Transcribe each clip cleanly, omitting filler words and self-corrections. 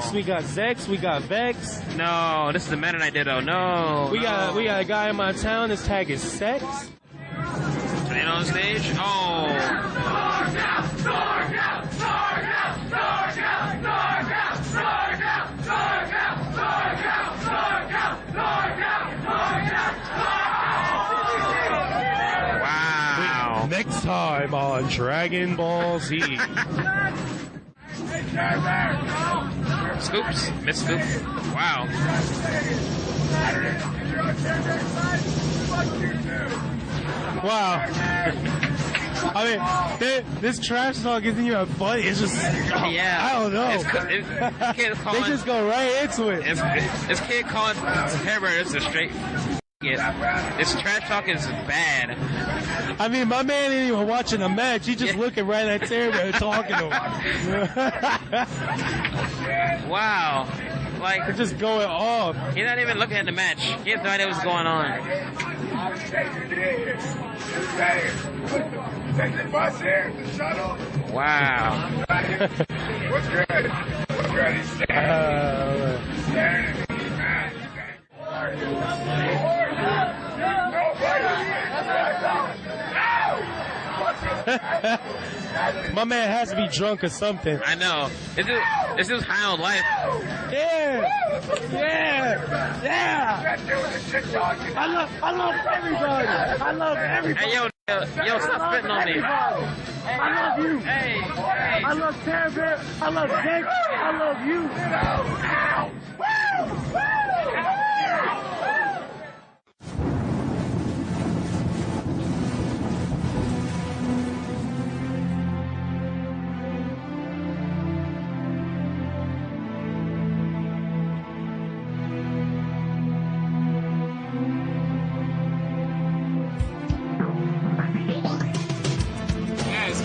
Zex, we got Zex, we got Vex. No, this is the Mennonite Ditto. No. We got a guy in my town. His tag is Sex. And on stage. Oh. Wow. Next time on Dragon Ball Z. Scoops. Miss Scoop. Wow. Wow. I mean, this trash talk isn't even funny. It's just, yeah. I don't know. They just go right into it. This kid calling Hammer is a straight. This trash talk is bad. I mean, my man ain't even watching the match. He's just looking right at Terry and talking to him. Wow. Like, they're just going off. He's not even looking at the match. He has no idea what's going on. Wow. What's good? What's good? He's My man has to be drunk or something. I know. This is high on life. Yeah. I love everybody. I love everybody. Hey, yo, stop spitting on me. I love you. Hey. I love Terry Bear. I love Jake. I love you.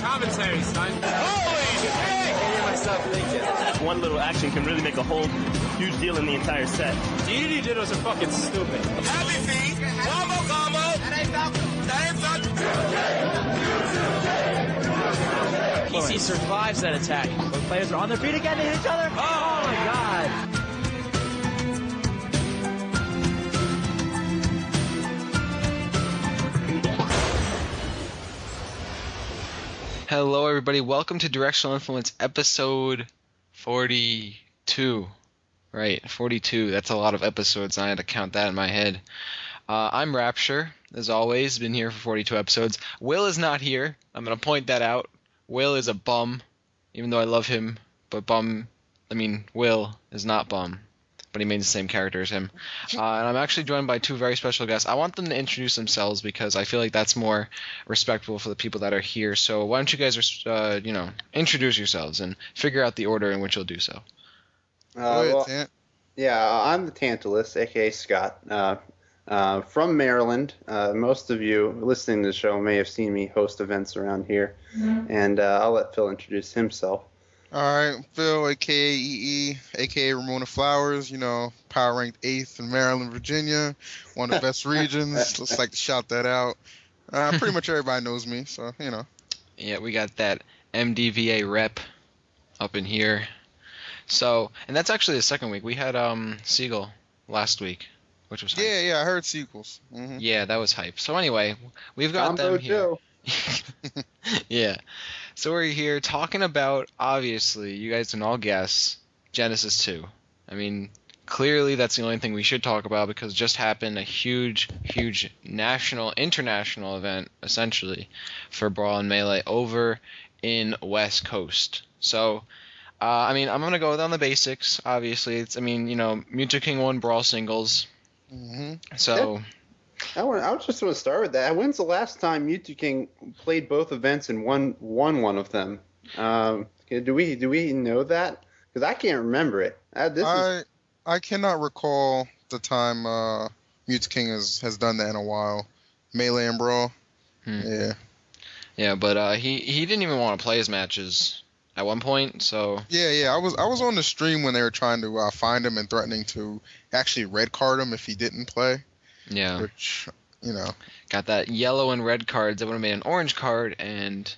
Commentary, son. Holy shit! One little action can really make a whole huge deal in the entire set. DDD Dittos are fucking stupid. Happy feet, combo. PC survives that attack. Both players are on their feet again. They hit each other. Oh my god. Hello everybody, welcome to Directional Influence episode 42. Right, 42, that's a lot of episodes, I had to count that in my head. I'm Rapture, as always, been here for 42 episodes. Will is not here, I'm going to point that out. Will is a bum, even though I love him, but Will is not bum. But he made the same character as him. And I'm actually joined by two very special guests. I want them to introduce themselves because I feel like that's more respectful for the people that are here. So why don't you guys, introduce yourselves and figure out the order in which you'll do so. I'm the Tantalus, a.k.a. Scott, from Maryland. Most of you listening to the show may have seen me host events around here. Mm-hmm. And I'll let Phil introduce himself. All right, Phil, a.k.a. EE, a.k.a. Ramona Flowers, power ranked 8th in Maryland, Virginia, one of the best regions. Let's like to shout that out. Pretty much everybody knows me, so, Yeah, we got that MDVA rep up in here. So, and that's actually the second week. We had Siegel last week, which was hype. Yeah, I heard sequels. Mm-hmm. Yeah, that was hype. So anyway, we've got them here. Yeah. So we're here talking about, obviously, you guys can all guess, Genesis 2. I mean, clearly that's the only thing we should talk about because it just happened a huge international event, essentially, for Brawl and Melee over in West Coast. So, I'm going to go down the basics, obviously. It's, Mewtwo King won Brawl singles. Mm-hmm. So... I just want to start with that. When's the last time Mewtwo King played both events and won one of them? Do we know that? Because I can't remember it. I cannot recall the time Mewtwo King has done that in a while. Melee and Brawl. Yeah. Yeah, but he didn't even want to play his matches at one point. So yeah. I was on the stream when they were trying to find him and threatening to actually red card him if he didn't play. Yeah. Which, got that yellow and red cards that would have made an orange card, and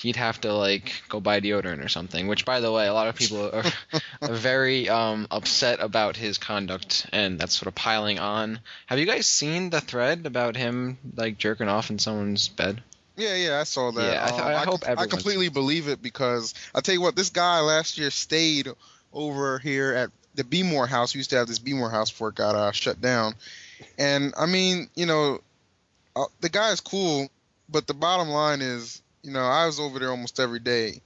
he'd have to like go buy deodorant or something. Which, by the way, a lot of people are very upset about his conduct, and that's sort of piling on. Have you guys seen the thread about him like jerking off in someone's bed? Yeah, I saw that. Yeah, I hope I everyone. completely believe it because I tell you what, this guy last year stayed over here at the Beemore house. We used to have this Beemore house before it got shut down. And I mean, the guy is cool, but the bottom line is, I was over there almost every day,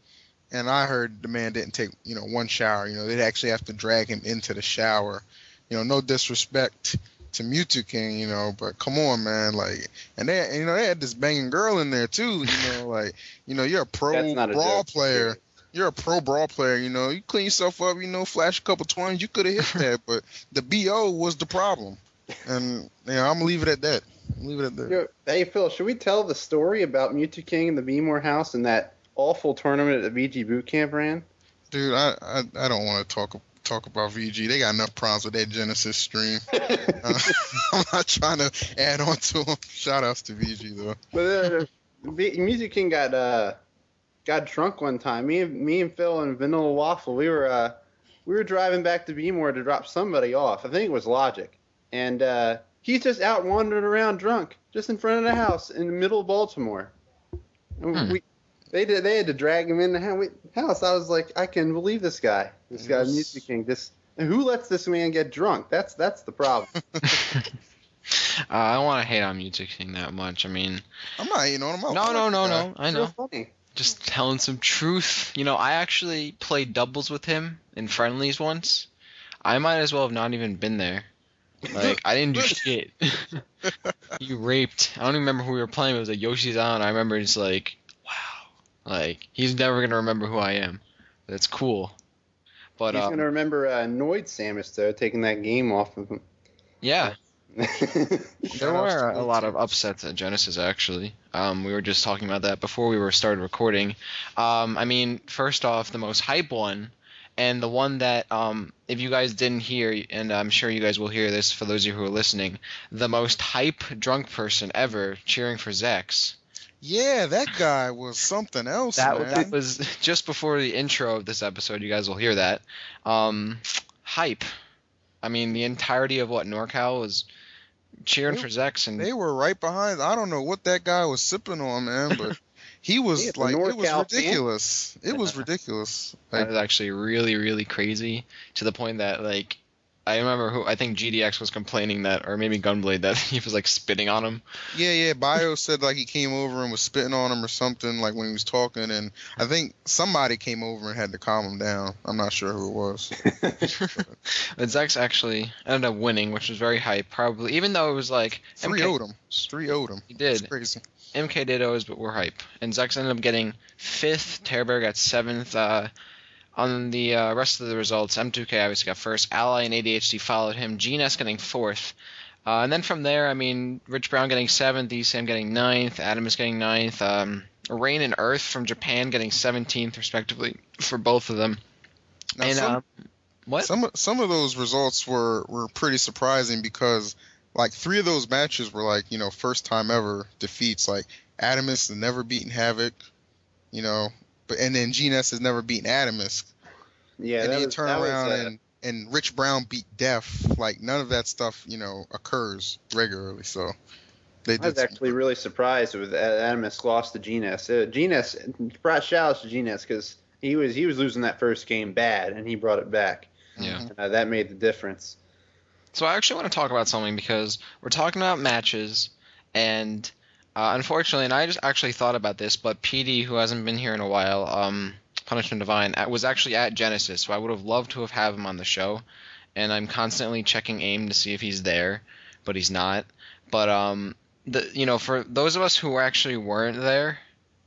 and I heard the man didn't take, one shower. They'd actually have to drag him into the shower. No disrespect to Mewtwo King, but come on, man, like, and they had this banging girl in there too, you're a pro brawl player. You're a pro brawl player, you clean yourself up, flash a couple 20s, you could have hit that, but the BO was the problem. And I'm gonna leave it at that. Hey Phil, should we tell the story about Mewtwo King and the Beemore house and that awful tournament that VG Boot Camp ran? Dude, I don't want to talk about VG. They got enough problems with that Genesis stream. I'm not trying to add on to them. Shout outs to VG though. But Mewtwo King got drunk one time. Me and Phil and Vanilla Waffle, we were driving back to Beemore to drop somebody off. I think it was Logic, and he's just out wandering around drunk, just in front of the house in the middle of Baltimore. And they had to drag him in the house. I was like, I can't believe this guy. This guy, Mewtwo King. And who lets this man get drunk? That's the problem. I don't want to hate on Mewtwo King that much. I mean, I'm not hating on him. No. I know. So funny. Just telling some truth. I actually played doubles with him in friendlies once. I might as well have not even been there. Like, I didn't do shit. He raped. I don't even remember who we were playing. It was like Yoshi's on. I remember just like, wow. Like, he's never going to remember who I am. That's cool. But he's going to remember Noid Samus, though, taking that game off of him. Yeah. There were a lot of upsets at Genesis, actually. We were just talking about that before we started recording. I mean, first off, the most hype one, and the one that, if you guys didn't hear, and I'm sure you guys will hear this for those of you who are listening, the most hype drunk person ever cheering for Zex. Yeah, that guy was something else, man. That was just before the intro of this episode. You guys will hear that. Hype. I mean, the entirety of NorCal was cheering for Zex, and they were right behind. I don't know what that guy was sipping on, man, but he was it was ridiculous. It was ridiculous. That was actually really, really crazy, to the point that, like, I remember I think GDX was complaining that, or maybe Gunblade, that he was like spitting on him. Yeah. Bio said like he came over and was spitting on him or something, like when he was talking, and I think somebody came over and had to calm him down. I'm not sure who it was. But Zex actually ended up winning, which was very hype, probably, even though it was like 3-0'd him. He did. It's crazy. MK did always, but we're hype. And Zex ended up getting 5th, Terrorbear got 7th. On the rest of the results, M2K obviously got 1st, Ally and ADHD followed him, GNS getting 4th. And then from there, I mean, Rich Brown getting 7th, ESAM getting 9th, Adam is getting 9th, Rain and Earth from Japan getting 17th, respectively, for both of them. Now, and what? Some of those results were pretty surprising because, like, 3 of those matches were, like, first time ever defeats. Like, Adamus has never beaten Havoc, and then GNS has never beaten Adamus. Yeah, and then you turn around and Rich Brown beat Def. Like, none of that stuff, occurs regularly. So I was actually really surprised with Adamus lost to GNS. Shout out to GNS because he was losing that first game bad, and he brought it back. Yeah, that made the difference. So I actually want to talk about something because we're talking about matches, and unfortunately, and I just actually thought about this, but PD, who hasn't been here in a while, Punishment Divine, was actually at Genesis, so I would have loved to have had him on the show, and I'm constantly checking AIM to see if he's there, but he's not. But for those of us who actually weren't there,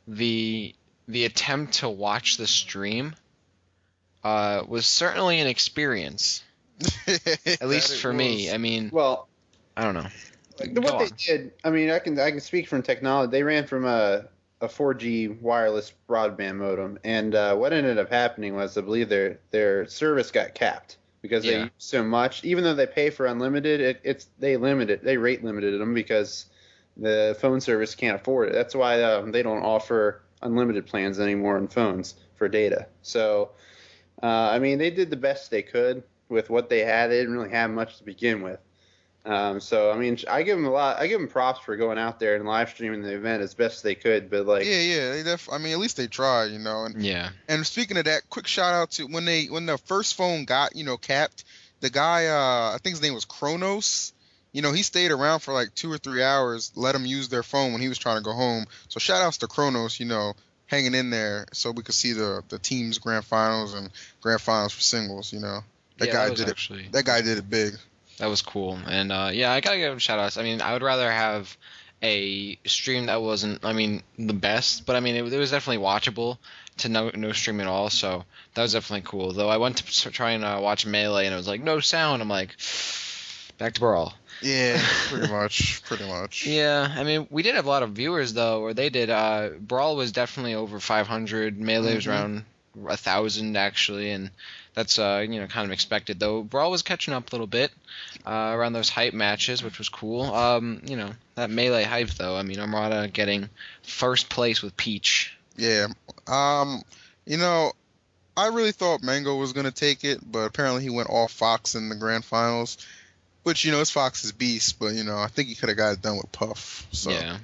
the attempt to watch the stream was certainly an experience, at least for me. I mean, well, I don't know. What they did, I mean, I can speak from technology. They ran from a 4G wireless broadband modem, and what ended up happening was, I believe their service got capped because they used so much. Even though they pay for unlimited, they rate limited them because the phone service can't afford it. That's why they don't offer unlimited plans anymore on phones for data. So, I mean, they did the best they could with what they had. They didn't really have much to begin with. So I mean, I give them props for going out there and live streaming the event as best they could. But like, I mean, at least they tried, And Yeah. And speaking of that, quick shout out to when the first phone got capped, the guy I think his name was Kronos. He stayed around for like 2 or 3 hours, let them use their phone when he was trying to go home. So shout outs to Kronos, hanging in there so we could see the team's grand finals and grand finals for singles. That guy did it. That guy did it big. That was cool. And yeah, I gotta give him shout outs. I mean, I would rather have a stream that wasn't, the best, but it was definitely watchable to no stream at all. So that was definitely cool. Though I went to try and watch Melee and it was like no sound. I'm like, back to Brawl. Yeah, pretty much. Yeah, we did have a lot of viewers though, or they did. Brawl was definitely over 500. Melee was around 1,000 actually, and that's kind of expected though. Brawl was catching up a little bit around those hype matches, which was cool. That Melee hype though. Armada getting first place with Peach. Yeah. I really thought Mango was gonna take it, but apparently he went all Fox in the grand finals. Which, it's Fox's beast, but, I think he could have got it done with Puff. So, yeah.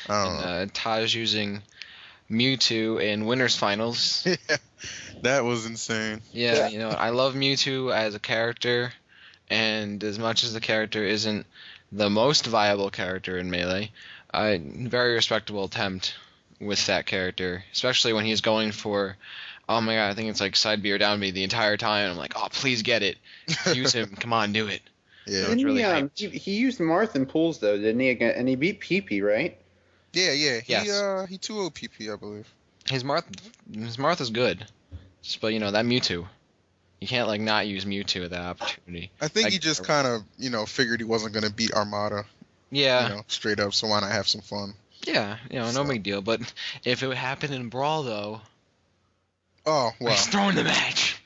I don't know. Taj using Mewtwo in winners finals. Yeah, that was insane. Yeah, I love Mewtwo as a character, and as much as the character isn't the most viable character in Melee, very respectable attempt with that character, especially when he's going for, oh my god, I think it's like side B or down B the entire time. I'm like, oh, please get it. Use him. Come on, do it. Yeah, didn't really he used Marth in pools though, didn't he? And he beat PP, right? Yeah. Yes. He 2-0 PP, I believe. His Marth is good, but that Mewtwo, you can't not use Mewtwo at that opportunity. I think he just kind of figured he wasn't gonna beat Armada. Yeah. Straight up. So why not have some fun? Yeah, no big deal. But if it would happen in Brawl though, oh well, he's throwing the match.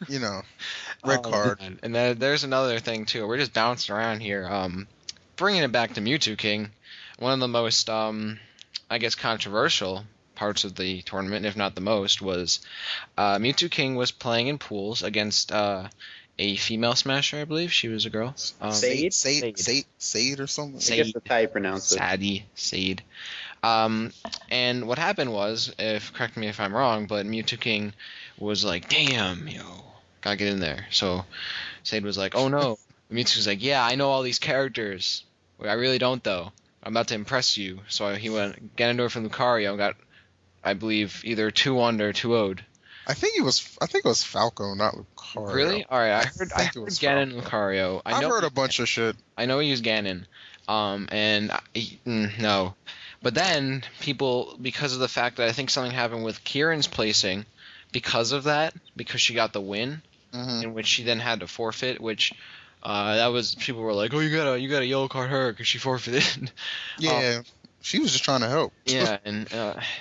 Red card. Man. And there's another thing too. We're just bouncing around here. Bringing it back to Mewtwo King, one of the most, controversial parts of the tournament, if not the most, was Mewtwo King was playing in pools against a female smasher, I believe. She was a girl. Sade or something. I guess that's how you pronounce it. Sade. And what happened was, correct me if I'm wrong, but Mewtwo King was like, damn, gotta get in there. So Sade was like, oh no. Mewtwo was like, yeah, I know all these characters. I really don't though. I'm about to impress you. So he went Ganondorf from Lucario and got, I believe, either 2-1 or 2-0'd. I think it was Falco, not Lucario. Really? All right. I heard Ganon and Lucario. I've heard a bunch of shit. I know he used Ganon. No. But then people, because of the fact that I think something happened with Kieran's placing, because of that, because she got the win, in which she then had to forfeit, which that was, people were like, oh, you gotta yellow card her because she forfeited. Yeah, she was just trying to help. Yeah, and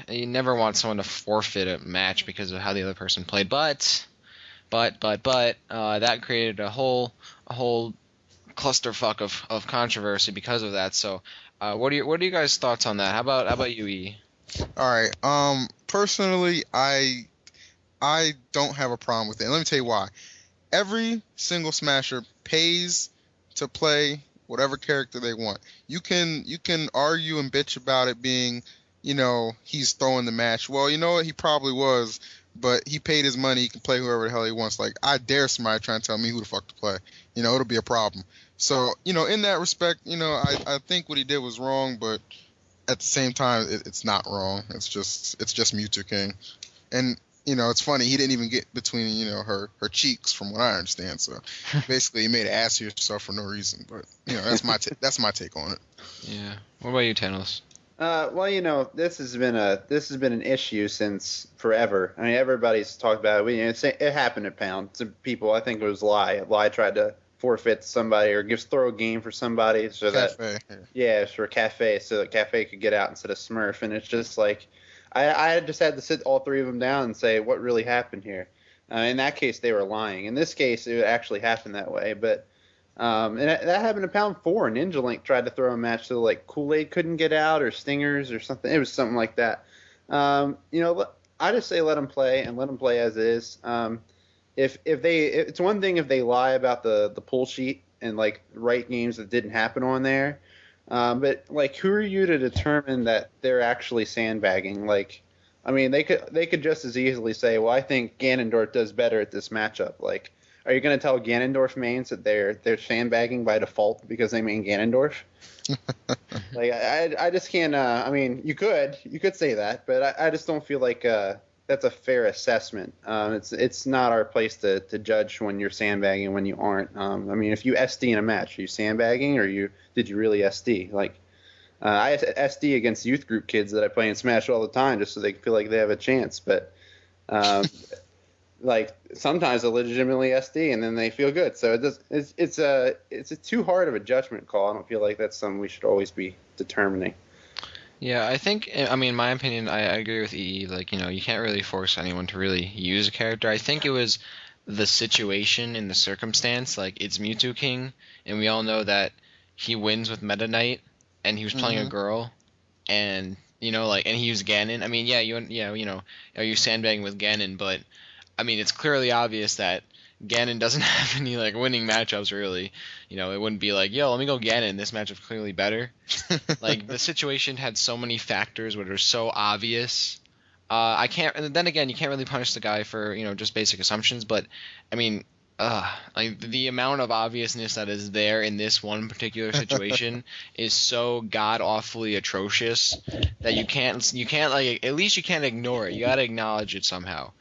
you never want someone to forfeit a match because of how the other person played. But that created a whole clusterfuck of controversy because of that. So, what are you guys' thoughts on that? How about you, E? All right. Personally, I don't have a problem with it. And let me tell you why. Every single smasher pays to play whatever character they want. You can argue and bitch about it being, he's throwing the match. Well, you know what? He probably was, but he paid his money. He can play whoever the hell he wants. Like, I dare somebody try and tell me who the fuck to play. It'll be a problem. So, in that respect, I think what he did was wrong, but at the same time, it's not wrong. It's just Mewtwo King. And, it's funny. He didn't even get between, her cheeks, from what I understand. So basically, he made an ass of yourself for no reason. But that's my take on it. Yeah. What about you, Tantalus? Well, this has been an issue since forever. I mean, everybody's talked about it. It happened at Pound. Some people, I think it was Lie tried to forfeit somebody or throw a game for somebody so Cafe, for Cafe, so that Cafe could get out instead of Smurf. And it's just like, I just had to sit all three of them down and say what really happened here. In that case, they were lying. In this case, it actually happened that way. But and that happened at Pound 4. Ninja Link tried to throw a match so like Kool-Aid couldn't get out, or Stingers or something. It was something like that. I just say let them play and let them play as is. It's one thing if they lie about the pull sheet and like write games that didn't happen on there, but like who are you to determine that they're actually sandbagging? Like, I mean, they could just as easily say, well, I think Ganondorf does better at this matchup. Like, are you going to tell Ganondorf mains that they're sandbagging by default because they main Ganondorf? Like, I just can't. I mean, you could say that, but I just don't feel like that's a fair assessment. It's not our place to judge when you're sandbagging and when you aren't. I mean, if you SD in a match, are you sandbagging or did you really SD? Like, I SD against youth group kids that I play in Smash all the time just so they feel like they have a chance. But like sometimes I legitimately SD and then they feel good. So it's a too hard of a judgment call. I don't feel like that's something we should always be determining. Yeah, I think, I mean, in my opinion, I agree with EE. Like, you can't really force anyone to really use a character. I think it was the situation and the circumstance. Like, it's Mewtwo King, and we all know that he wins with Meta Knight, and he was playing a girl, and, and he used Ganon. I mean, you're sandbagging with Ganon, but, I mean, it's clearly obvious that Ganon doesn't have any like winning matchups really. It wouldn't be like, yo, let me go Ganon. This matchup's clearly better. Like the situation had so many factors which are so obvious. I can't. And then again, you can't really punish the guy for just basic assumptions. But I mean, like the amount of obviousness that is there in this one particular situation is so god awfully atrocious that you can't like at least you can't ignore it. You gotta acknowledge it somehow.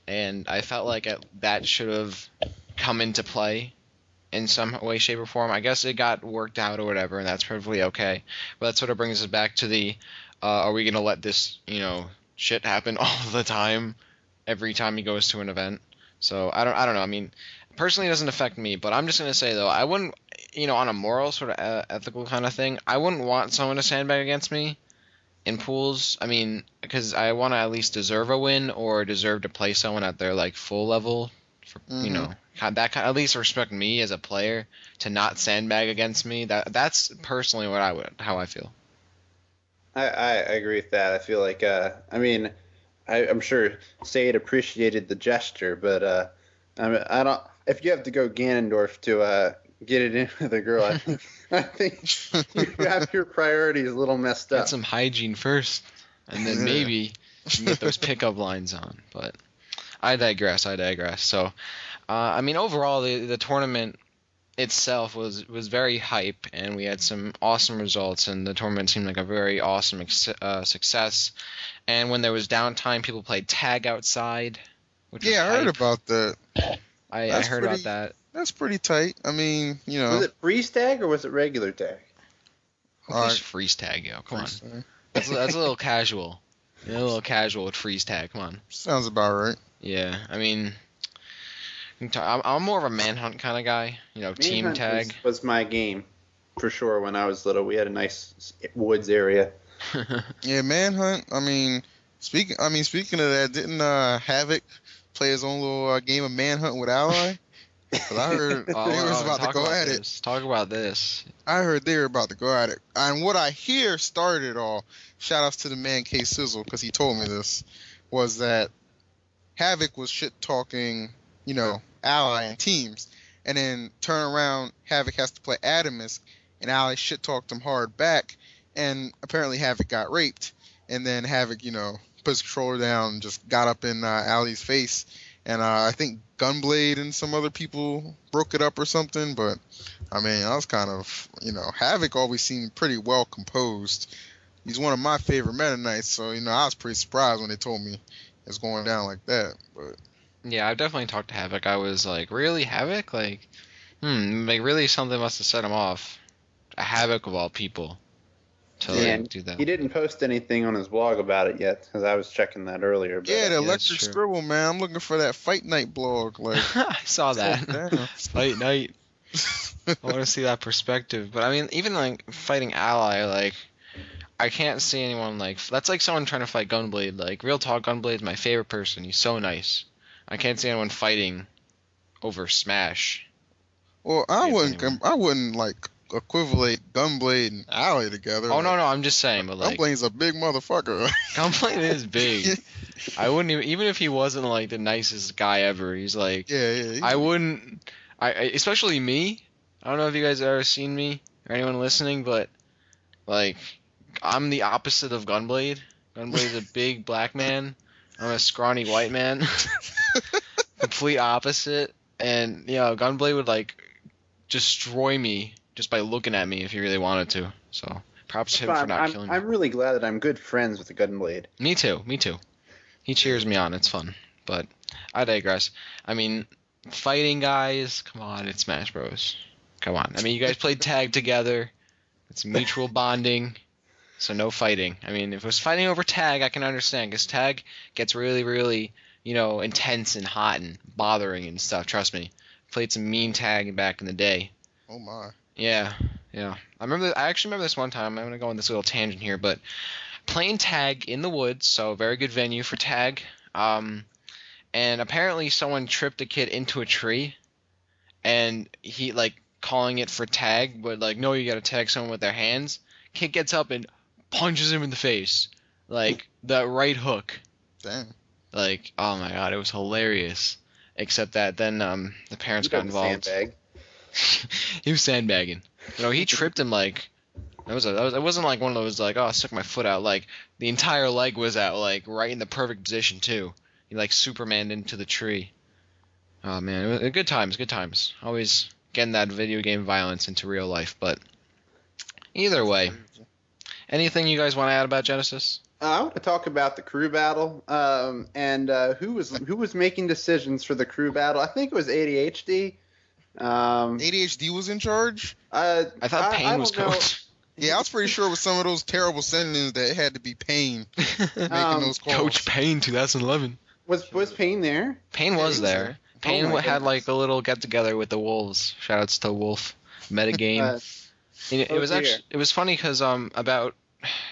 And I felt like that should have come into play in some way, shape, or form. I guess it got worked out or whatever, and that's perfectly okay. But that sort of brings us back to the, are we going to let this, shit happen all the time, every time he goes to an event? So I don't know. I mean, personally, it doesn't affect me, but I'm just going to say, though, I wouldn't, on a moral sort of ethical kind of thing, I wouldn't want someone to sandbag against me in pools. I mean, because I want to at least deserve a win or deserve to play someone at their like full level. For, that at least respect me as a player to not sandbag against me. That's personally how I feel. I agree with that. I feel like I mean, I'm sure Sade appreciated the gesture, but I don't. If you have to go Ganondorf to get it in with a girl, I think you have your priorities a little messed up. Get some hygiene first, and then maybe you can get those pickup lines on. But I digress. So, I mean, overall, the tournament itself was very hype, and we had some awesome results, and the tournament seemed like a very awesome success. And when there was downtime, people played tag outside. I heard about that. I heard about that. That's pretty tight. I mean, Was it freeze tag or was it regular tag? Just freeze tag, yo. Come on. That's a little casual. A little casual with freeze tag. Come on. Sounds about right. Yeah, I mean, I'm more of a manhunt kind of guy. Team Manhunt tag was my game for sure when I was little. We had a nice woods area. Yeah, manhunt. I mean, speaking of that, didn't Havoc play his own little game of manhunt with Ally? But I heard they was about to go at it. Talk about this. I heard they were about to go at it. And what I hear started it all, shout outs to the man K Sizzle, because he told me this, was that Havoc was shit talking, Ally and teams. And then turn around, Havoc has to play Adamus, and Ally shit talked him hard back. And apparently Havoc got raped. And then Havoc, put his controller down and just got up in Ally's face. And I think Gunblade and some other people broke it up or something. But, I mean, I was kind of, Havoc always seemed pretty well composed. He's one of my favorite Meta Knights. So, I was pretty surprised when they told me it's going down like that. But yeah, I've definitely talked to Havoc. I was like, really, Havoc? Like, really something must have set him off. A Havoc of all people. To do that. He didn't post anything on his blog about it yet, because I was checking that earlier. But yeah, the Electric Scribble, man. I'm looking for that Fight Night blog. Like, I saw that. Fight Night. I want to see that perspective. But I mean, even like fighting Ally, like, I can't see anyone like that's like someone trying to fight Gunblade. Like, real talk, Gunblade's my favorite person. He's so nice. I can't see anyone fighting over Smash. Well, I wouldn't like equivalent Gunblade and Ally together. Oh, no, I'm just saying, but like... Gunblade's a big motherfucker. Gunblade is big. I wouldn't even if he wasn't like the nicest guy ever, he's like... Yeah. I wouldn't... especially me. I don't know if you guys have ever seen me or anyone listening, but like I'm the opposite of Gunblade. Gunblade's a big black man. I'm a scrawny white man. Complete opposite. And Gunblade would like destroy me just by looking at me if he really wanted to. So props to him for not killing me. I'm really glad that I'm good friends with the Gunblade. Me too. He cheers me on. It's fun. But I digress. I mean, fighting guys, come on, it's Smash Bros. Come on. I mean, you guys played tag together. It's mutual bonding, so no fighting. I mean, if it was fighting over tag, I can understand, because tag gets really, really, intense and hot and bothering and stuff. Trust me. Played some mean tag back in the day. Oh, my. Yeah. I actually remember this one time. I'm going to go on this little tangent here, but playing tag in the woods, so a very good venue for tag. And apparently someone tripped a kid into a tree, and he, calling it for tag, but no, you gotta tag someone with their hands. Kid gets up and punches him in the face, the right hook. Damn. Oh my god, it was hilarious. Except that then the parents got involved. Sandbag. He was sandbagging. He tripped him it wasn't like one of those oh, I stuck my foot out. The entire leg was out right in the perfect position too. He Supermaned into the tree. Oh man, it was good times. Always getting that video game violence into real life, but either way. Anything you guys want to add about Genesis? I want to talk about the crew battle, and who was making decisions for the crew battle. I think it was ADHD. ADHD was in charge? I thought Pain was coach. Yeah, I was pretty sure it was some of those terrible sentences that it had to be Pain making those calls. Coach Pain 2011. Was Pain there? Pain was there. Pain had a little get together with the Wolves. Shoutouts to Wolf metagame. It was funny because about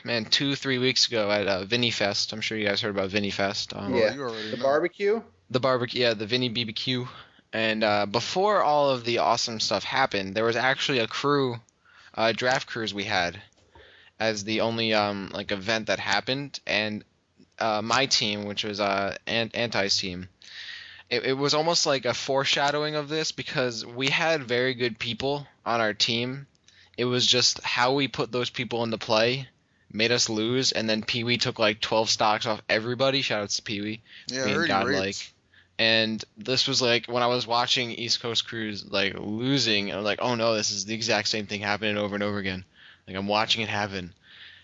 2-3 weeks ago at Vinny Fest. I'm sure you guys heard about Vinny Fest. The barbecue. The barbecue, yeah, the Vinny BBQ. And before all of the awesome stuff happened, there was actually a crew, draft cruise we had, as the only event that happened. And my team, which was Anti's team. It was almost like a foreshadowing of this, because we had very good people on our team. It was just how we put those people into play made us lose, and then Pee-wee took 12 stocks off everybody. Shoutouts to Pee-wee. Yeah, being godlike. And this was when I was watching East Coast Crews losing, I was oh no, this is the exact same thing happening over and over again. I'm watching it happen.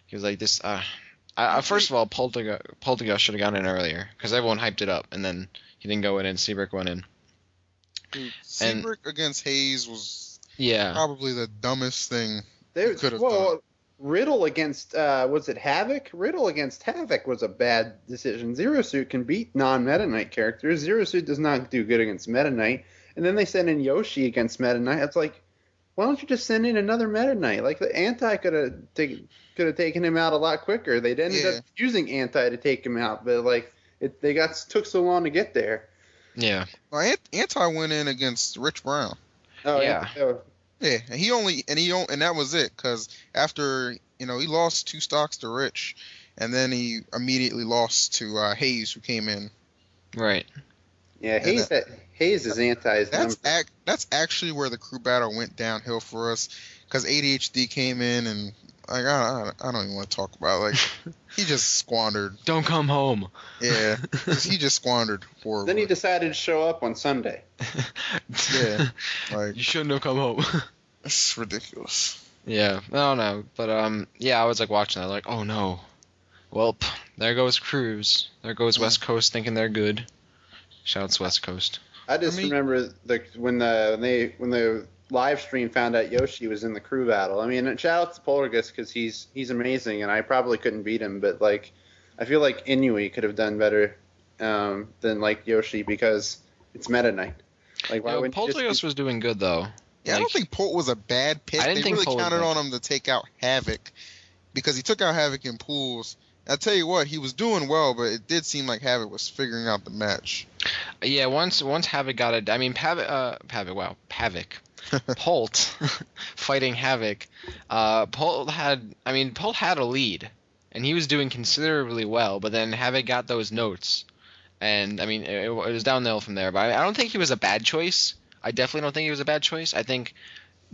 He was this. First of all, Poltergeist should have gone in earlier, because everyone hyped it up, and then he didn't go in, and Seabrook went in. Dude, Seabrook against Hayes was probably the dumbest thing he could have done. Riddle against, was it Havoc? Riddle against Havoc was a bad decision. Zero Suit can beat non-Meta Knight characters. Zero Suit does not do good against Meta Knight. And then they send in Yoshi against Meta Knight. It's why don't you just send in another Meta Knight? The Anti could have taken him out a lot quicker. They ended up using Anti to take him out, but took so long to get there. Yeah. Well, Anti went in against Rich Brown. Oh yeah. Yeah, and that was it, because after he lost 2 stocks to Rich, and then he immediately lost to Hayes, who came in. Right. Yeah, Hayes is Anti's number. That's actually where the crew battle went downhill for us, because ADHD came in and I don't even want to talk about he just squandered. Don't come home. Yeah, he just squandered horribly. Then he decided to show up on Sunday. Yeah, you shouldn't have come home. It's ridiculous. Yeah, I don't know, but I was watching that, oh no, well, there goes Cruz, there goes West Coast thinking they're good. Shouts West Coast. I remember when the live stream found out Yoshi was in the crew battle. I mean, shout out to Poltergeist, because he's amazing, and I probably couldn't beat him, but I feel like Inui could have done better than Yoshi, because it's Meta Knight. Poltergeist was doing good though. Yeah, I don't think Polt was a bad pick. They really counted on him to take out Havoc, because he took out Havoc in pools. I'll tell you what, he was doing well, but it did seem like Havoc was figuring out the match. Yeah, once Havoc got it, I mean, Havoc Polt fighting Havoc. Polt had a lead, and he was doing considerably well. But then Havoc got those notes, and I mean, it was downhill from there. But I don't think he was a bad choice. I definitely don't think he was a bad choice. I think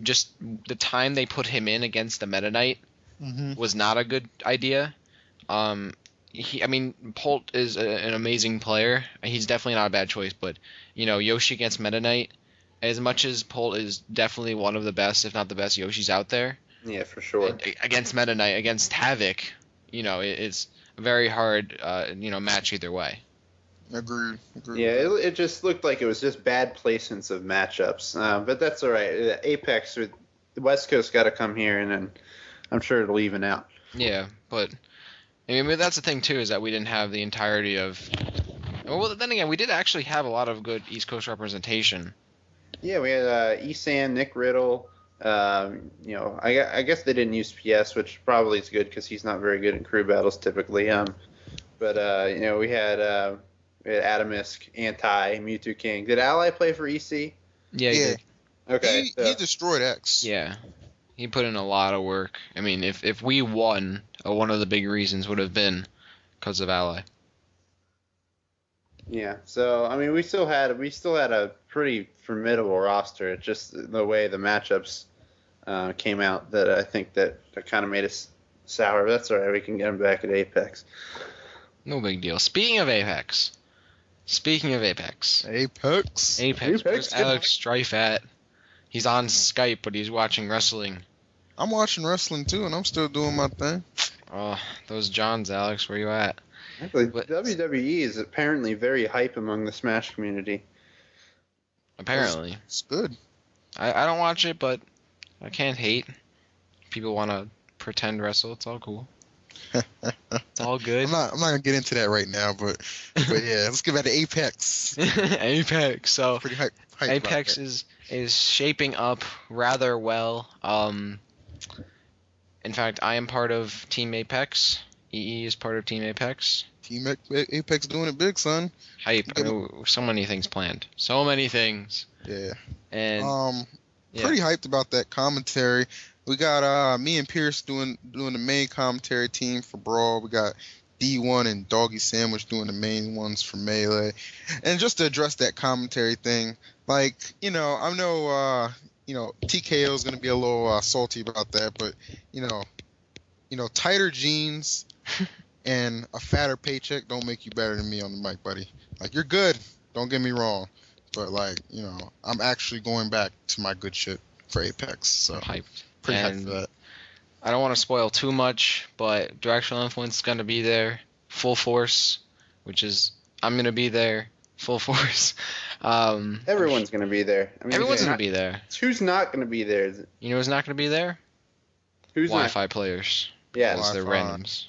just the time they put him in against the Meta Knight was not a good idea. Polt is an amazing player. He's definitely not a bad choice, but Yoshi against Meta Knight, as much as Polt is definitely one of the best, if not the best Yoshis out there. Yeah, for sure. Against Meta Knight, against Havoc, it's a very hard match either way. Agreed. Yeah, it just looked like it was just bad placements of matchups. But that's all right. Apex, the West Coast got to come here, and then I'm sure it'll even out. Yeah, but that's the thing too, is that we didn't have the entirety of. Well, then again, we did actually have a lot of good East Coast representation. Yeah, we had Esam, Nick Riddle. I guess they didn't use PS, which probably is good because he's not very good in crew battles typically. But we had Atomisk, Anti, Mewtwo King. Did Ally play for EC? Yeah, he did. Okay. He destroyed X. Yeah. He put in a lot of work. I mean, if we won, one of the big reasons would have been because of Ally. Yeah. So I mean, we still had a pretty formidable roster. It's just the way the matchups came out that I think that kind of made us sour. But that's all right. We can get them back at Apex. No big deal. Speaking of Apex. Apex. Where's Alex Strife at? He's on Skype, but he's watching wrestling. I'm watching wrestling too, and I'm still doing my thing. Oh, those Johns, Alex, where you at? Actually, WWE is apparently very hype among the Smash community. Apparently. It's good. I don't watch it, but I can't hate. People want to pretend wrestle. It's all cool. It's all good. I'm not gonna get into that right now, but yeah, let's get back to Apex. Apex. So pretty hype Apex is shaping up rather well. In fact, I am part of Team Apex. EE is part of Team Apex. Team Apex doing it big, son. Hype. So many things planned. So many things. Yeah. And pretty hyped about that commentary. We got me and Pierce doing the main commentary team for Brawl. We got D1 and Doggy Sandwich doing the main ones for Melee. And just to address that commentary thing, like, I know TKO is going to be a little salty about that, but tighter jeans and a fatter paycheck don't make you better than me on the mic, buddy. Like, you're good, don't get me wrong, but I'm actually going back to my good shit for Apex. So hyped. Pretty hyped for that. I don't want to spoil too much, but Directional Influence is going to be there, full force, which is I'm going to be there, full force. Everyone's going to be there. I mean, everyone's going to be there. Who's not going to be there? You know who's not going to be there? Who's Wi-Fi players. Yeah, they're randoms.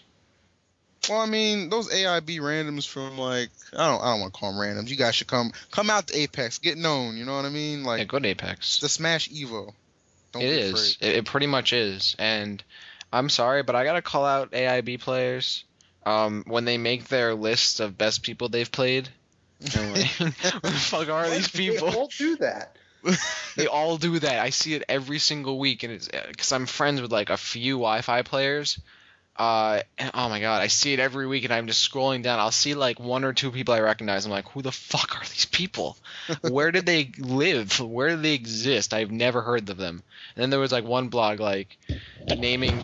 Well, I mean, those AIB randoms from I don't want to call them randoms. You guys should come out to Apex, get known. You know what I mean? Yeah, go to Apex. The Smash Evo. Don't it is. It pretty much is. And I'm sorry, but I gotta call out AIB players. When they make their lists of best people they've played, I'm like, where the fuck are these people? They all do that. They all do that. I see it every single week, and it's because I'm friends with a few Wi-Fi players. And oh my god, I see it every week, and I'm just scrolling down. I'll see one or two people I recognize. I'm like, who the fuck are these people? Where did they live? Where do they exist? I've never heard of them. And then there was one blog naming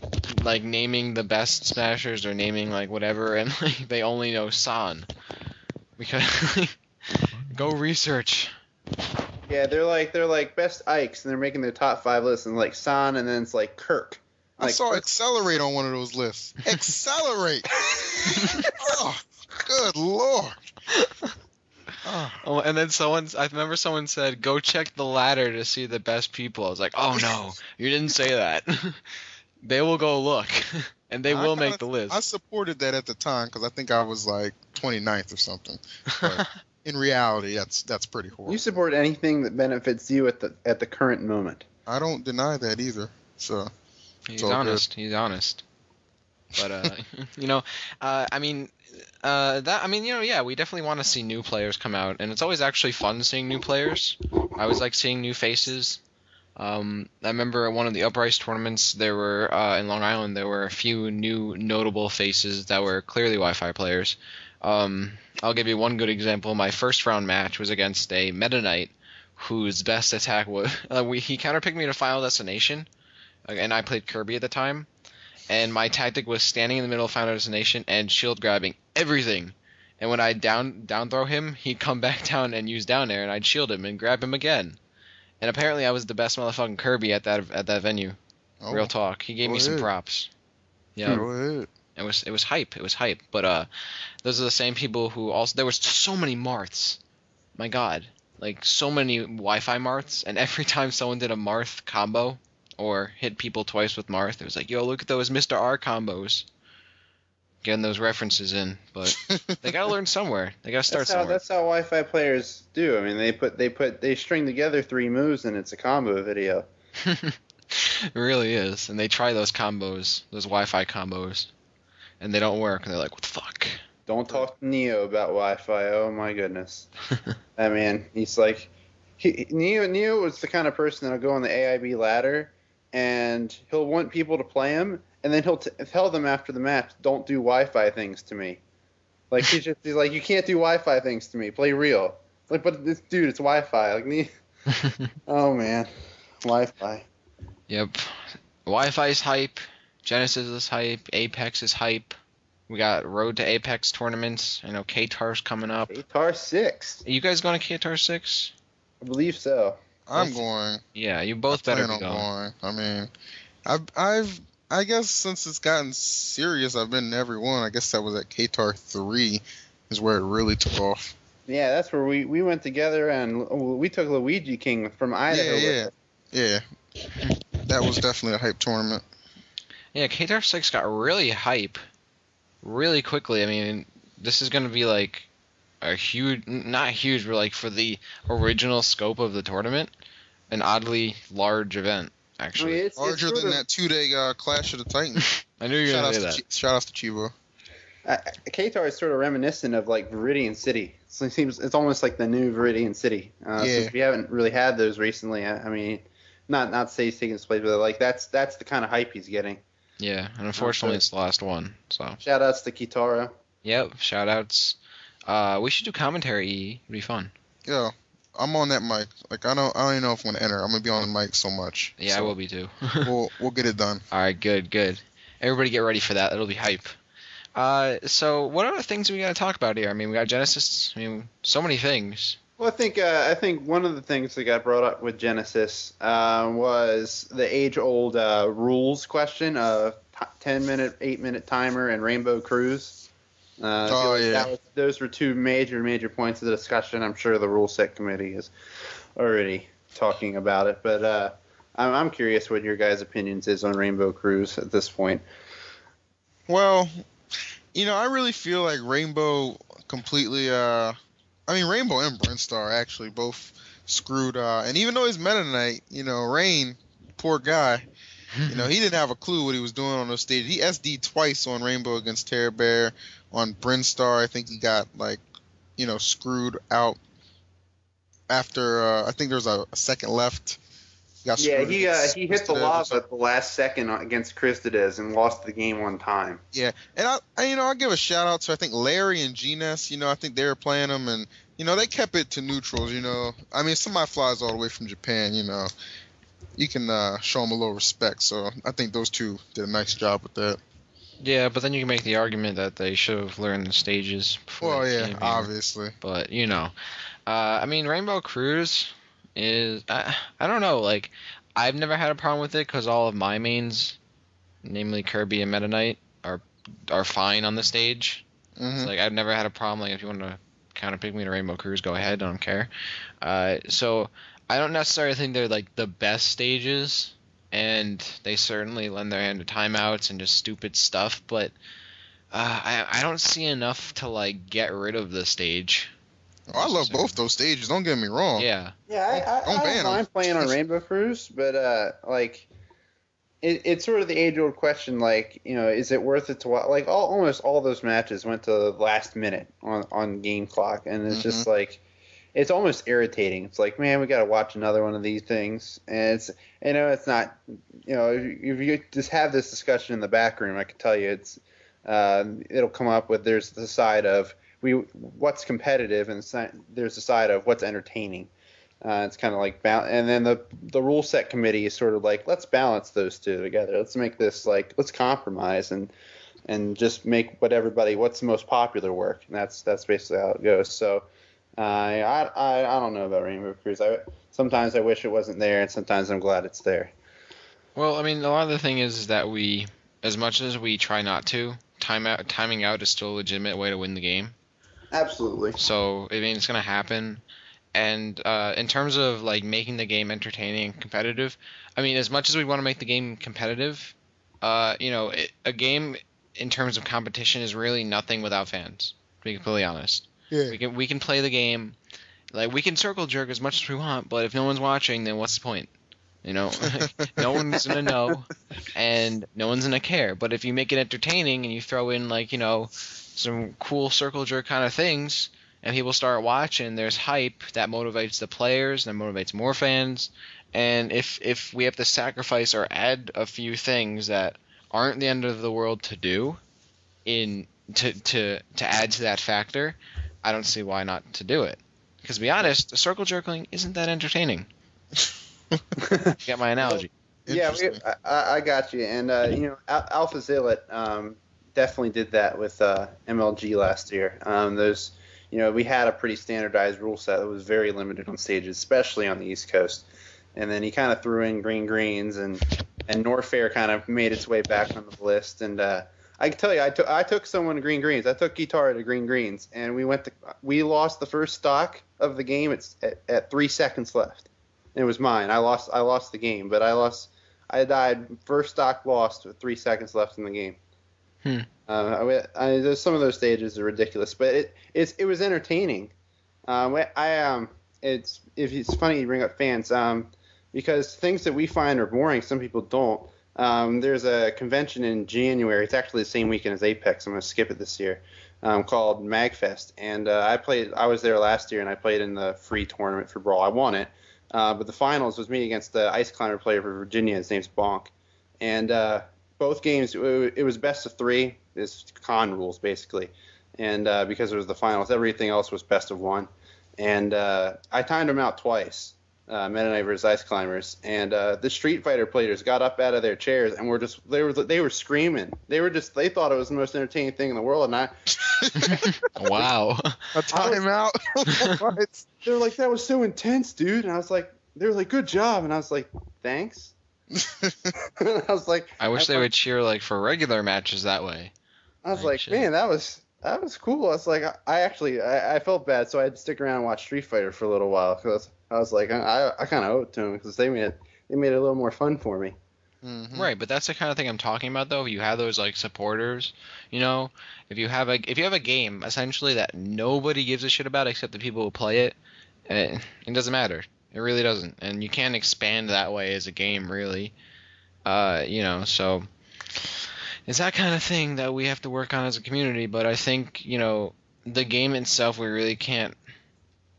the best smashers or naming whatever, and they only know San. Because go research. Yeah, they're like best Ikes, and they're making their top 5 lists, and San, and then it's Kirk. I saw Accelerate on one of those lists. Accelerate! Oh, good lord. Oh, and then I remember someone said, go check the ladder to see the best people. I was like, oh no, you didn't say that. They will go look, and they will make the list. I supported that at the time, because I think I was 29th or something. But in reality, that's pretty horrible. You support anything that benefits you at the current moment. I don't deny that either, so... He's honest. He's honest. But we definitely want to see new players come out, and it's always actually fun seeing new players. I always like seeing new faces. I remember at one of the Uprise tournaments, there were in Long Island, there were a few new notable faces that were clearly Wi-Fi players. I'll give you one good example. My first round match was against a Meta Knight whose best attack was he counterpicked me to Final Destination, and I played Kirby at the time. And my tactic was standing in the middle of Final Destination and shield grabbing everything. And when I down throw him, he'd come back down and use down air, and I'd shield him and grab him again. And apparently I was the best motherfucking Kirby at that venue. Oh, real talk. He gave me some props. Yeah. It was hype. It was hype. But those are the same people who also, there was so many Marths. My God. Like so many Wi-Fi Marths, and every time someone did a Marth combo or hit people twice with Marth, it was like, yo, look at those Mr. R combos. Getting those references in, but they gotta learn somewhere. They gotta start somewhere. That's how Wi-Fi players do. I mean, they string together 3 moves and it's a combo video. It really is, and they try those combos, those Wi-Fi combos, and they don't work, and they're like, what the fuck? Don't talk to Neo about Wi-Fi. Oh my goodness. I mean, he's like, Neo was the kind of person that'll go on the AIB ladder, and he'll want people to play him. And then he'll tell them after the match, don't do Wi-Fi things to me. Like, he's like, you can't do Wi-Fi things to me. Play real. Like, but this dude, it's Wi-Fi. Like, me. Oh, man. Wi-Fi. Yep. Wi-Fi is hype. Genesis is hype. Apex is hype. We got Road to Apex tournaments. I know KTAR's coming up. KTAR 6. Are you guys going to KTAR 6? I believe so. I'm going. Yeah, you both better be going. I mean, I guess since it's gotten serious, I've been in every one. I guess that was at KTAR 3 is where it really took off. Yeah, that's where we went together, and we took Luigi King from Idaho. Yeah. That was definitely a hype tournament. Yeah, KTAR 6 got really hype really quickly. I mean, this is going to be like a huge, not huge, but like for the original scope of the tournament, an oddly large event. Actually, it's larger than that 2-day Clash of the Titans. I knew you were going to say that. Shout out to Chivo. KTAR is sort of reminiscent of like Viridian City. So it's almost like the new Viridian City. Since we haven't really had those recently. I mean, not to say he's taking his place, but like that's the kind of hype he's getting. Yeah, and unfortunately it's the last one. So shout outs to Kitara. Yep, shout outs. We should do commentary. It'd be fun. Yeah. I'm on that mic. Like I don't even know if I'm gonna enter. I'm gonna be on the mic so much. Yeah, so I will be too. we'll get it done. All right, good. Everybody get ready for that. It'll be hype. So what other things we gotta talk about here? I mean, we got Genesis. I mean, so many things. Well, I think one of the things that got brought up with Genesis was the age-old rules question of 10-minute, 8-minute timer and Rainbow Cruise. Those were 2 major points of the discussion. I'm sure the rule set committee is already talking about it, but I'm curious what your guys' opinions is on Rainbow Cruise at this point. Well, I really feel like Rainbow completely. Rainbow and Brinstar actually both screwed. And even though he's Meta Knight, Rain, poor guy. He didn't have a clue what he was doing on those stages. He SD'd twice on Rainbow against Terror Bear. On Brinstar, I think he got screwed out after. I think there was a second left. He hit the lava at the last second against Christades and lost the game one time. Yeah, and I'll give a shout out to I think Larry and G-Ness. I think they were playing them, and they kept it to neutrals. Somebody flies all the way from Japan. You can show them a little respect. So I think those two did a nice job with that. Yeah, but then you can make the argument that they should have learned the stages before. Well, yeah, obviously. But Rainbow Cruise is I don't know. Like, I've never had a problem with it because all of my mains, namely Kirby and Meta Knight, are fine on the stage. Mm-hmm. It's like I've never had a problem. Like, if you want to counterpick me to Rainbow Cruise, go ahead. I don't care. So I don't necessarily think they're like the best stages. And they certainly lend their hand to timeouts and just stupid stuff, but I don't see enough to like get rid of the stage. Oh, I love both those stages. Don't get me wrong. Yeah. Yeah, I don't mind playing on Rainbow Cruise, but it's sort of the age-old question. Like, is it worth it to watch? Like, almost all those matches went to the last minute on game clock, and it's just like, it's almost irritating. It's like, man, we got to watch another one of these things, and it's not, if you just have this discussion in the back room, I can tell you it'll come up with there's the side of what's competitive, and there's the side of what's entertaining. It's kind of like and then the rule set committee is sort of like, let's balance those two together. Let's make this let's compromise and just make what's the most popular work. And that's basically how it goes. So I don't know about Rainbow Cruise. Sometimes I wish it wasn't there, and sometimes I'm glad it's there. Well, I mean, a lot of the thing is that we, as much as we try not to, timing out is still a legitimate way to win the game. Absolutely. So I mean, it's gonna happen. And in terms of making the game entertaining and competitive, I mean, as much as we want to make the game competitive, a game in terms of competition is really nothing without fans. To be completely honest, Yeah. we can play the game, we can circle jerk as much as we want, but if no one's watching, then what's the point? No one's gonna know, and no one's gonna care. But if you make it entertaining and you throw in some cool circle jerk kind of things, and people start watching, there's hype that motivates the players, that motivates more fans. And if we have to sacrifice or add a few things that aren't the end of the world to do to add to that factor, I don't see why not to do it. Because to be honest, the circle jerking isn't that entertaining. Get my analogy? Yeah, I got you. And Alpha Zealot definitely did that with MLG last year. We had a pretty standardized rule set that was very limited on stages, especially on the East Coast. And then he kind of threw in green greens, and Norfair kind of made its way back on the list. And I can tell you, I took someone to green greens. I took Guitar to green greens, and we lost the first stock of the game at 3 seconds left. It was mine. I lost the game, but I died first stock lost with 3 seconds left in the game. There's some of those stages are ridiculous, but it was entertaining. It's funny you bring up fans, because things that we find are boring, some people don't. There's a convention in January. It's actually the same weekend as Apex. I'm going to skip it this year. Called MagFest, and I was there last year, and I played in the free tournament for Brawl. I won it, but the finals was me against the Ice Climber player for Virginia. His name's Bonk, and both games, it was best of 3. It's con rules, basically. And because it was the finals, everything else was best of 1. And I timed them out twice, Meta Knight versus Ice Climbers. And the Street Fighter players got up out of their chairs and they were screaming. They thought it was the most entertaining thing in the world. And Wow. A timeout? What? They were like, that was so intense, dude. And I was like, they were like, good job. And I was like, thanks. I was like, I wish they would cheer for regular matches that way. I was like, man, that was cool. I was like, I felt bad, so I had to stick around and watch Street Fighter for a little while, because I was like, I kind of owe it to them, because they made it a little more fun for me. Mm-hmm. Right, but that's the kind of thing I'm talking about, though. You have those supporters, if you have a game essentially that nobody gives a shit about except the people who play it, it doesn't matter. It really doesn't, and you can't expand that way as a game, really. So it's that kind of thing that we have to work on as a community. But I think the game itself we really can't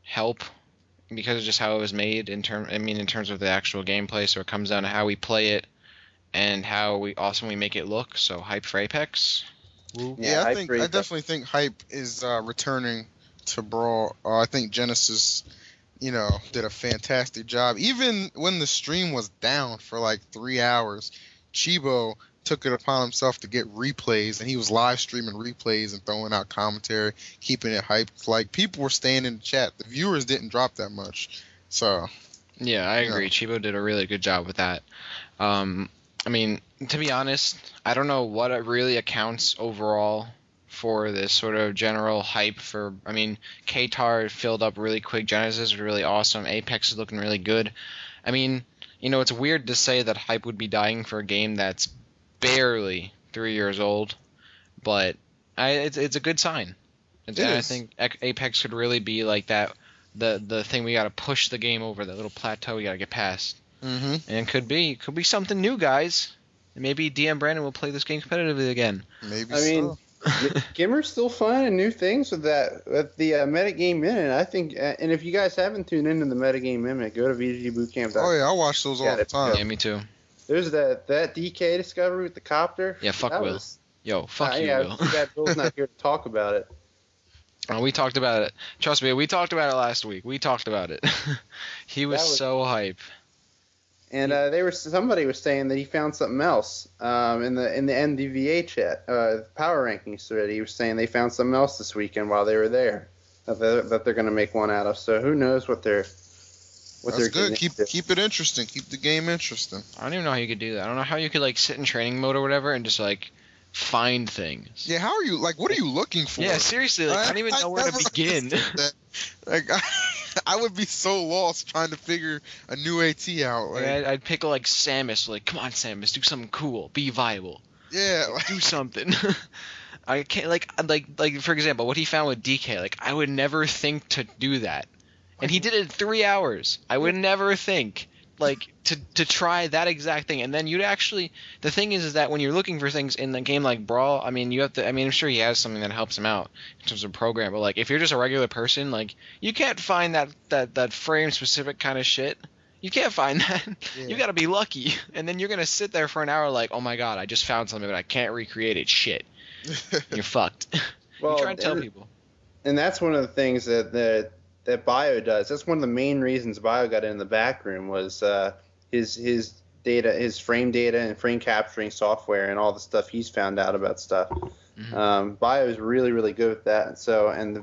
help because of just how it was made in terms of the actual gameplay. So it comes down to how we play it and how we make it look. So hype for Apex. Yeah, I definitely think hype is returning to Brawl. I think Genesis, did a fantastic job. Even when the stream was down for 3 hours, Chibo took it upon himself to get replays, and he was live streaming replays and throwing out commentary, keeping it hyped. People were staying in the chat. The viewers didn't drop that much. So yeah, I agree. Chibo did a really good job with that. To be honest, I don't know what it really accounts overall for this sort of general hype for, K-Tar filled up really quick, Genesis was really awesome, Apex is looking really good. It's weird to say that hype would be dying for a game that's barely 3 years old, but it's a good sign. And I think Apex could really be that, the thing we gotta push the game over, that little plateau we gotta get past. Mm-hmm. And it could be something new, guys. Maybe DM Brandon will play this game competitively again. Maybe Gimmer's still finding new things with that with the Metagame Minute. I think, and if you guys haven't tuned into the Metagame Minute, go to VGBootcamp.com. Oh yeah, I watch those all the time. Yeah, me too. There's that DK discovery with the copter. Yeah, fuck Will. Yo, fuck you, yeah, Will. too bad Will's not here to talk about it. We talked about it. Trust me, we talked about it last week. We talked about it. He was so hype. And somebody was saying that he found something else in the NDVA chat, power rankings thread. He was saying they found something else this weekend while they were there that they're going to make one out of. So who knows what they're That's good. Keep it interesting. Keep the game interesting. I don't even know how you could do that. I don't know how you could like sit in training mode or whatever and just like find things. Yeah, how are you? Like, what are you looking for? Yeah, seriously. Like, I don't even know where to begin. Like, I would be so lost trying to figure a new AT out. Like, yeah, I'd pick like Samus. Like, come on, Samus, do something cool. Be viable. Yeah, like, do something. I can't like for example, what he found with DK. Like, I would never think to do that, and he did it in 3 hours. I would never think like to try that exact thing. And then you'd actually, the thing is that when you're looking for things in a game like Brawl, I mean, you have to, I mean, I'm sure he has something that helps him out in terms of program, but like if you're just a regular person, like you can't find that frame specific kind of shit. You can't find that. Yeah. You got to be lucky. And then you're going to sit there for an hour like, oh my god, I just found something but I can't recreate it. Shit. You're fucked. Well, you try to tell people. And that's one of the things that Bio does. That's one of the main reasons Bio got in the back room was his data, his frame data and frame capturing software and all the stuff he's found out about stuff. Mm-hmm. Bio is really, really good with that. So, and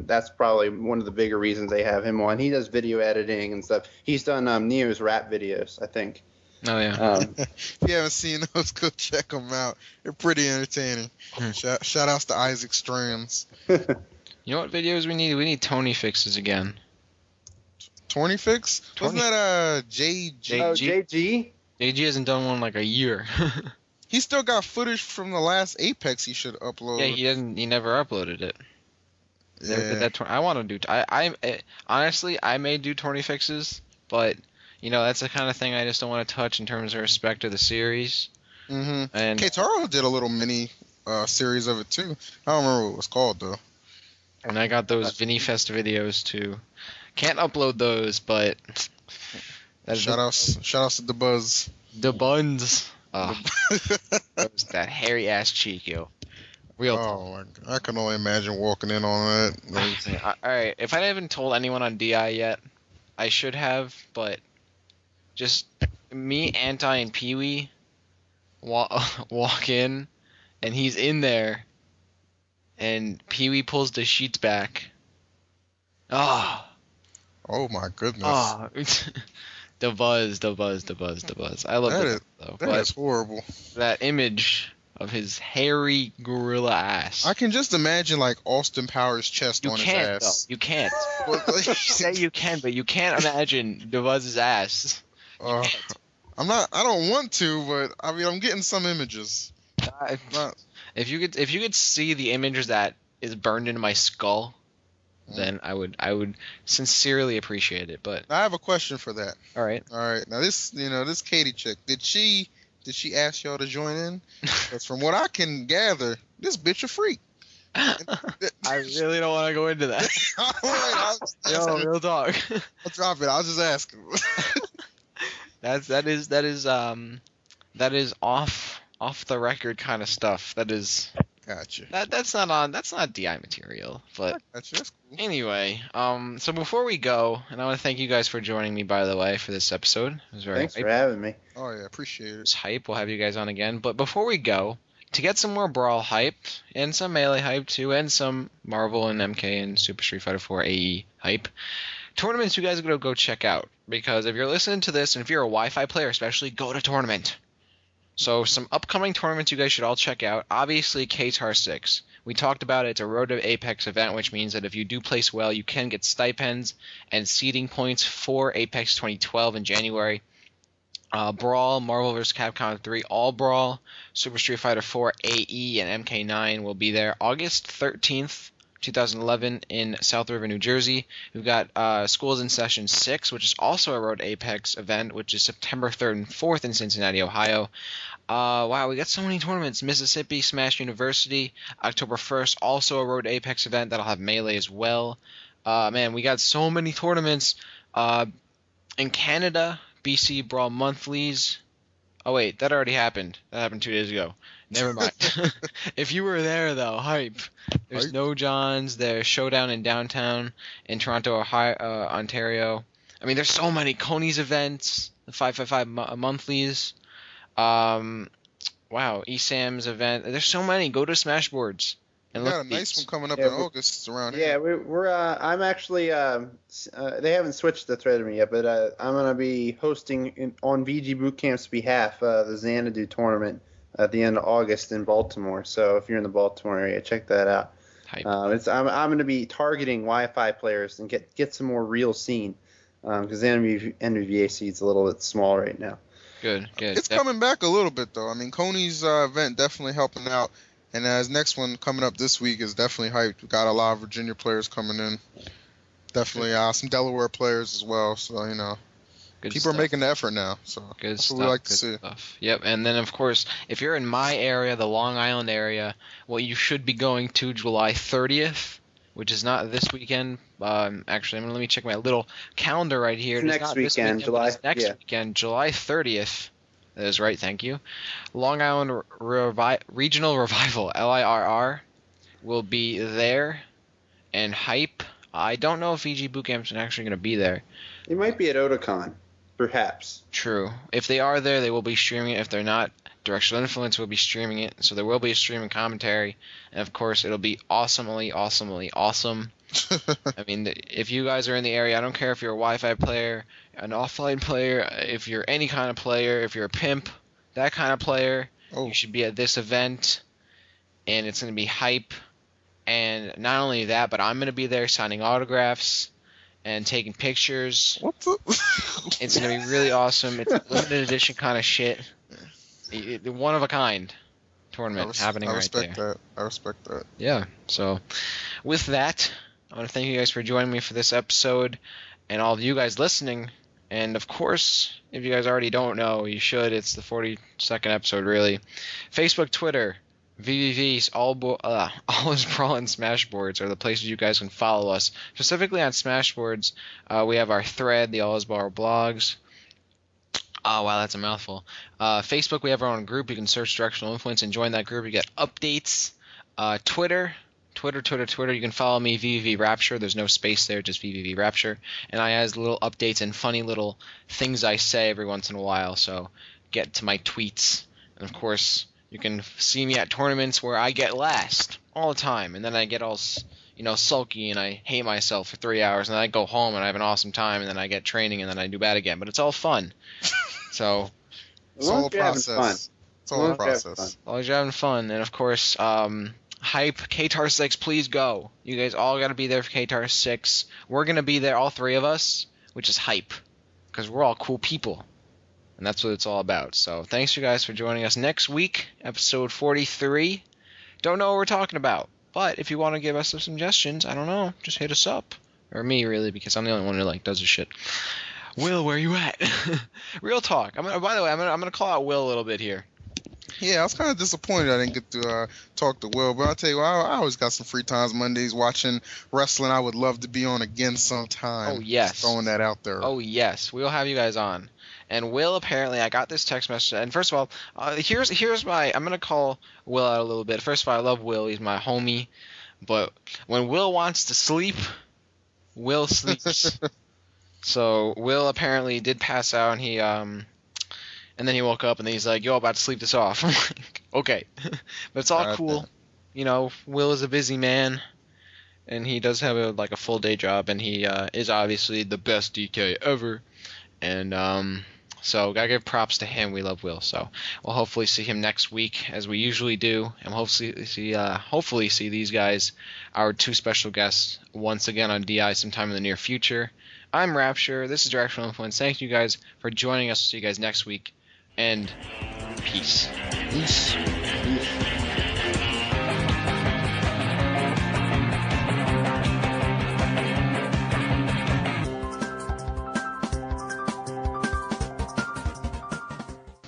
that's probably one of the bigger reasons they have him on. He does video editing and stuff. He's done Neo's rap videos, I think. Oh yeah. If you haven't seen those, go check them out. They're pretty entertaining. Shout outs to Isaac Strands. You know what videos we need? We need Tony fixes again. Tony fix? Wasn't that JG? Oh, JG? JG hasn't done one in like a year. He still got footage from the last Apex he should upload. Yeah, he never uploaded it. Yeah. I want to do. I honestly, I may do Tony fixes, but you know that's the kind of thing I just don't want to touch in terms of respect to the series. Mm-hmm. And K-Taro did a little mini series of it too. I don't remember what it was called though. And I got those ViniFest videos too. Can't upload those, but shout outs to the Buzz. The Buns. Oh, that hairy ass cheek, yo. Real. Oh my god, I can only imagine walking in on that. All right, if I haven't told anyone on DI yet, I should have, but just me, Anti, and Pee-wee walk in, and he's in there. And Pee-wee pulls the sheets back. Oh my goodness. Oh, the buzz. I love that though. That is horrible. That image of his hairy gorilla ass. I can just imagine like Austin Powers' chest on his ass. You can't. You say you can, but you can't imagine the buzz's ass. I don't want to, but I mean I'm getting some images. If you could see the image that is burned into my skull, then I would sincerely appreciate it. But I have a question for that. All right. Now this Katie chick, did she ask y'all to join in? Because from what I can gather, this bitch a freak. I really don't want to go into that. All right, Yo, real talk. I'll drop it. I'll just ask him. That is off the record kind of stuff. That is. Gotcha. That's not DI material. But that's cool. Anyway, so before we go, and I want to thank you guys for joining me, by the way, for this episode. It was very Thanks for having me. Oh yeah, appreciate it. It's hype. We'll have you guys on again. But before we go, to get some more Brawl hype and some Melee hype too, and some Marvel and MK and Super Street Fighter 4 AE hype, tournaments you guys are gonna go check out. Because if you're listening to this, and if you're a Wi-Fi player especially, go to tournament. So some upcoming tournaments you guys should all check out. Obviously, KTAR 6. We talked about it. It's a Road to Apex event, which means that if you do place well, you can get stipends and seeding points for Apex 2012 in January. Brawl, Marvel vs. Capcom 3, All Brawl, Super Street Fighter 4, AE, and MK9 will be there August 13th, 2011 in South River, New Jersey. We've got Schools in Session 6, which is also a Road to Apex event, which is September 3rd and 4th in Cincinnati, Ohio. Wow, we got so many tournaments. Mississippi Smash University, October 1st. Also a Road to Apex event that'll have Melee as well. Man, we got so many tournaments. In Canada, BC Brawl Monthlies. Oh, wait, that already happened. That happened 2 days ago. Never mind. If you were there, though, hype. There's No Johns. There's Showdown in Downtown in Toronto, Ohio, Ontario. I mean, there's so many. Coney's events, the 555 monthlies. Wow, ESAM's event. There's so many. Go to Smashboards. And We look got at a nice these. one coming up in August around Yeah, here. we're I'm actually they haven't switched the thread to me yet, but I'm gonna be hosting on VG Bootcamp's behalf the Xanadu tournament at the end of August in Baltimore. So if you're in the Baltimore area, check that out. Hype. I'm gonna be targeting Wi-Fi players and get some more real scene because the NVVA seed's a little bit small right now. Good. It's coming back a little bit though. I mean, Coney's event definitely helping out, and his next one coming up this week is definitely hyped. We got a lot of Virginia players coming in. Definitely some Delaware players as well. So Good people stuff. are making the effort now. So Good that's stuff. what we like to Good see. stuff. Yep. And then, of course, if you're in my area, the Long Island area, well, you should be going to July 30th, which is not this weekend. Actually, let me check my little calendar right here. It's It is next not this weekend, but it's July- next yeah. weekend, July 30th. That is right. Thank you. Long Island Regional Revival (LIRR) will be there, and hype. I don't know if VG Bootcamp's actually going to be there. It might be at Otakon, perhaps. True. If they are there, they will be streaming it. If they're not, Directional Influence will be streaming it. So there will be a streaming commentary. And of course, it'll be awesomely awesome. I mean, if you guys are in the area, I don't care if you're a Wi-Fi player, an offline player, if you're any kind of player, if you're a pimp, that kind of player, you should be at this event. And it's going to be hype. And not only that, but I'm going to be there signing autographs and taking pictures. What the? It's going to be really awesome. It's a limited edition kind of shit. One of a kind tournament happening right there. I respect that. Yeah. So with that, I want to thank you guys for joining me for this episode and all of you guys listening. And of course, if you guys already don't know, you should. It's the 42nd episode, really. Facebook, Twitter, VVVs, Always Brawl, and Smashboards are the places you guys can follow us. Specifically on Smashboards, we have our thread, the Always Brawl blogs. Oh, wow, that's a mouthful. Facebook, we have our own group. You can search Directional Influence and join that group. You get updates. Twitter, you can follow me, VVV Rapture. There's no space there, just VVV Rapture. And I have little updates and funny little things I say every once in a while, so get to my tweets. And, of course, you can see me at tournaments where I get last all the time, and then I get all, sulky, and I hate myself for 3 hours, and then I go home and I have an awesome time, and then I get training, and then I do bad again. But it's all fun. So It's all a process. It's all a process. as long as you're having fun, and of course, hype KTAR 6, please go. You guys all got to be there for KTAR 6. We're gonna be there, all three of us, which is hype, because we're all cool people. And that's what it's all about. So thanks you guys for joining us. Next week, episode 43. Don't know what we're talking about. But if you want to give us some suggestions, I don't know, just hit us up. Or me, really, because I'm the only one who does this shit. Will, where you at? Real talk. By the way, I'm gonna call out Will a little bit here. Yeah, I was kind of disappointed I didn't get to talk to Will, but I'll tell you what, I always got some free times Mondays watching wrestling. I would love to be on again sometime. Oh, yes. Just throwing that out there. Oh, yes. We'll have you guys on. And Will, apparently, I got this text message. And first of all, here's my... I'm going to call Will out a little bit. First of all, I love Will. He's my homie. But when Will wants to sleep, Will sleeps. So Will apparently did pass out, and he... and then he woke up, and then he's like, yo, I'm about to sleep this off. I'm like, okay. But it's all cool. Will is a busy man. And he does have a full day job, and he is obviously the best DK ever. And so gotta give props to him. We love Will. So we'll hopefully see him next week, as we usually do, and we'll hopefully see these guys, our two special guests, once again on DI sometime in the near future. I'm Rapture. This is Directional Influence. Thank you guys for joining us. See you guys next week, and peace. Peace. Peace.